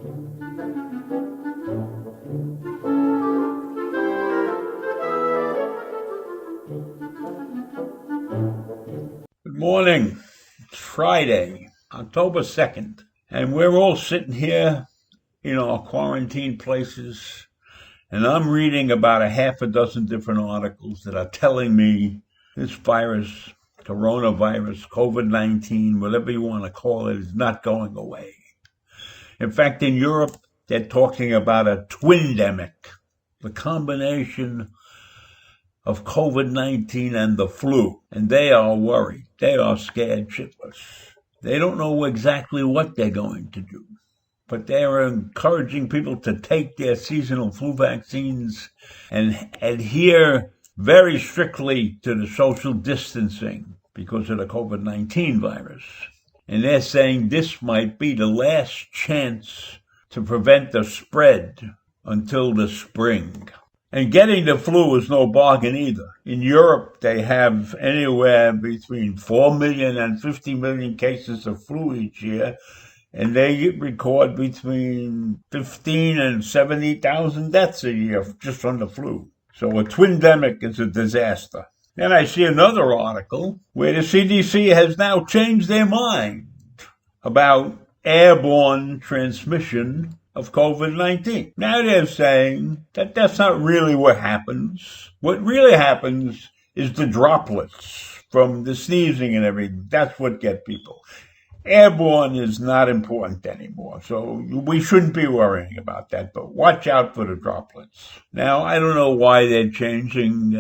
Good morning. It's Friday, October 2nd, and we're all sitting here in our quarantine places, and I'm reading about a half a dozen different articles that are telling me this virus, coronavirus, COVID-19, whatever you want to call it, is not going away. In fact, in Europe, they're talking about a twindemic, the combination of COVID-19 and the flu, and they are worried. They are scared shitless. They don't know exactly what they're going to do, but they're encouraging people to take their seasonal flu vaccines and adhere very strictly to the social distancing because of the COVID-19 virus. And they're saying this might be the last chance to prevent the spread until the spring. And getting the flu is no bargain either. In Europe, they have anywhere between 4 million and 50 million cases of flu each year, and they record between 15 and 70,000 deaths a year just from the flu. So a twindemic is a disaster. Then I see another article where the CDC has now changed their mind about airborne transmission of COVID-19. Now they're saying that that's not really what happens. What really happens is the droplets from the sneezing and everything. That's what get people. Airborne is not important anymore, so we shouldn't be worrying about that, but watch out for the droplets. Now, I don't know why they're changing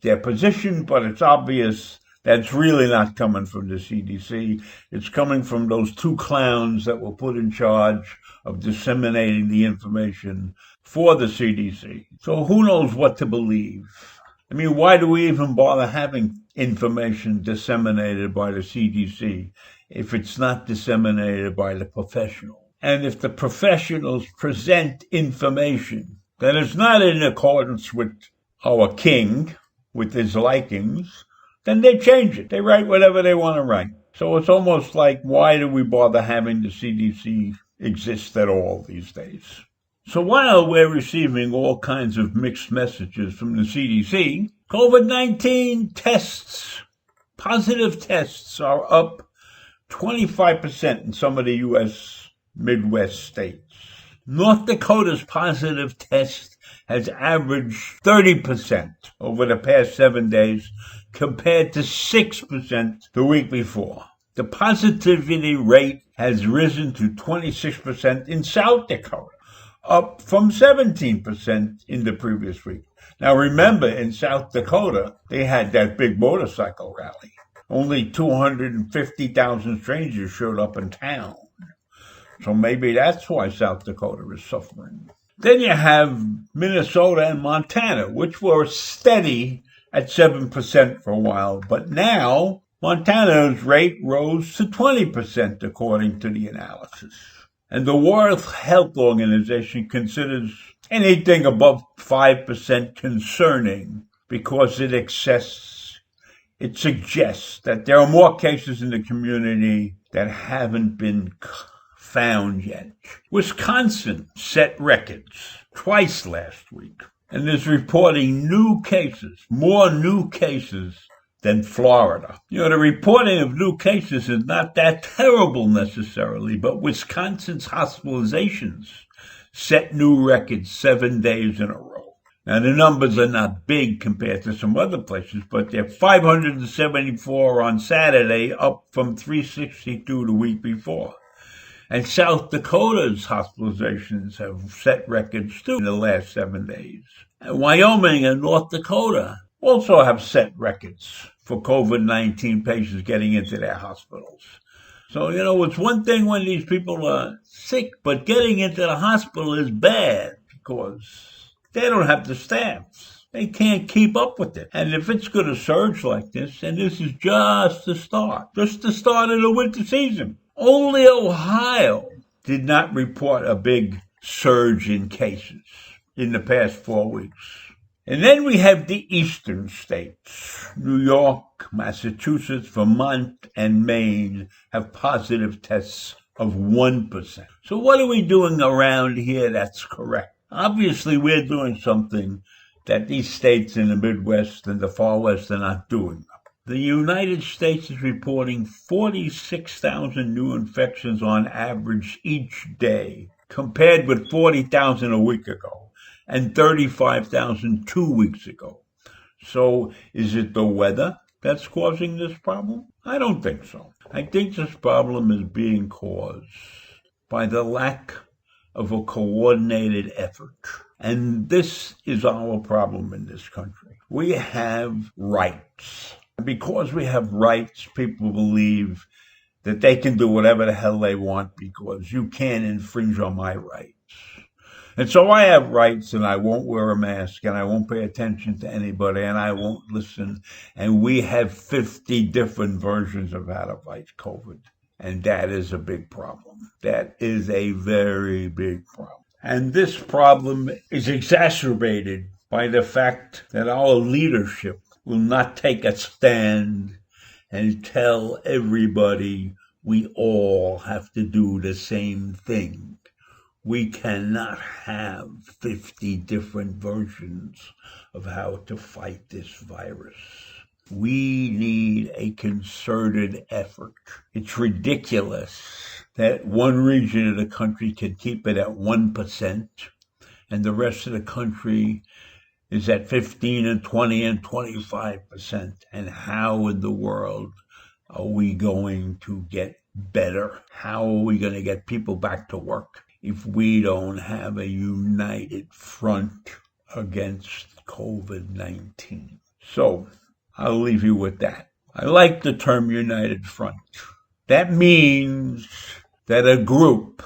their position, but it's obvious that's really not coming from the CDC. It's coming from those two clowns that were put in charge of disseminating the information for the CDC. So who knows what to believe? I mean, why do we even bother having information disseminated by the CDC if it's not disseminated by the professional? And if the professionals present information that is not in accordance with our king, with his likings, then they change it. They write whatever they want to write. So it's almost like, why do we bother having the CDC exist at all these days? So while we're receiving all kinds of mixed messages from the CDC, COVID-19 tests, positive tests, are up 25% in some of the U.S. Midwest states. North Dakota's positive test has averaged 30% over the past 7 days, compared to 6% the week before. The positivity rate has risen to 26% in South Dakota, up from 17% in the previous week. Now remember, in South Dakota, they had that big motorcycle rally. Only 250,000 strangers showed up in town. So maybe that's why South Dakota is suffering. Then you have Minnesota and Montana, which were steady at 7% for a while, but now Montana's rate rose to 20% according to the analysis. And the World Health Organization considers anything above 5% concerning because it suggests that there are more cases in the community that haven't been found yet. Wisconsin set records twice last week and is reporting more new cases than Florida. The reporting of new cases is not that terrible necessarily, but Wisconsin's hospitalizations set new records 7 days in a row. Now, the numbers are not big compared to some other places, but they're 574 on Saturday, up from 362 the week before. And South Dakota's hospitalizations have set records too in the last 7 days. And Wyoming and North Dakota also have set records for COVID-19 patients getting into their hospitals. So, it's one thing when these people are sick, but getting into the hospital is bad because they don't have the staff. They can't keep up with it. And if it's going to surge like this, and this is just the start of the winter season. Only Ohio did not report a big surge in cases in the past 4 weeks. And then we have the eastern states. New York, Massachusetts, Vermont, and Maine have positive tests of 1%. So what are we doing around here that's correct? Obviously, we're doing something that these states in the Midwest and the Far West are not doing. The United States is reporting 46,000 new infections on average each day, compared with 40,000 a week ago and 35,000 2 weeks ago. So is it the weather that's causing this problem? I don't think so. I think this problem is being caused by the lack of a coordinated effort. And this is our problem in this country. We have rights. Because we have rights, people believe that they can do whatever the hell they want because you can't infringe on my rights. And so I have rights, and I won't wear a mask, and I won't pay attention to anybody, and I won't listen. And we have 50 different versions of how to fight COVID. And that is a big problem. That is a very big problem. And this problem is exacerbated by the fact that our leadership will not take a stand and tell everybody we all have to do the same thing. We cannot have 50 different versions of how to fight this virus. We need a concerted effort. It's ridiculous that one region of the country can keep it at 1% and the rest of the country is at 15 and 20 and 25%. And how in the world are we going to get better? How are we going to get people back to work if we don't have a united front against COVID-19? So I'll leave you with that. I like the term united front. That means that a group,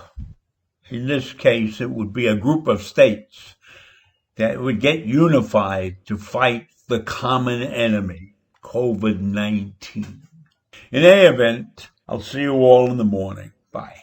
in this case it would be a group of states, that would get unified to fight the common enemy, COVID-19. In any event, I'll see you all in the morning. Bye.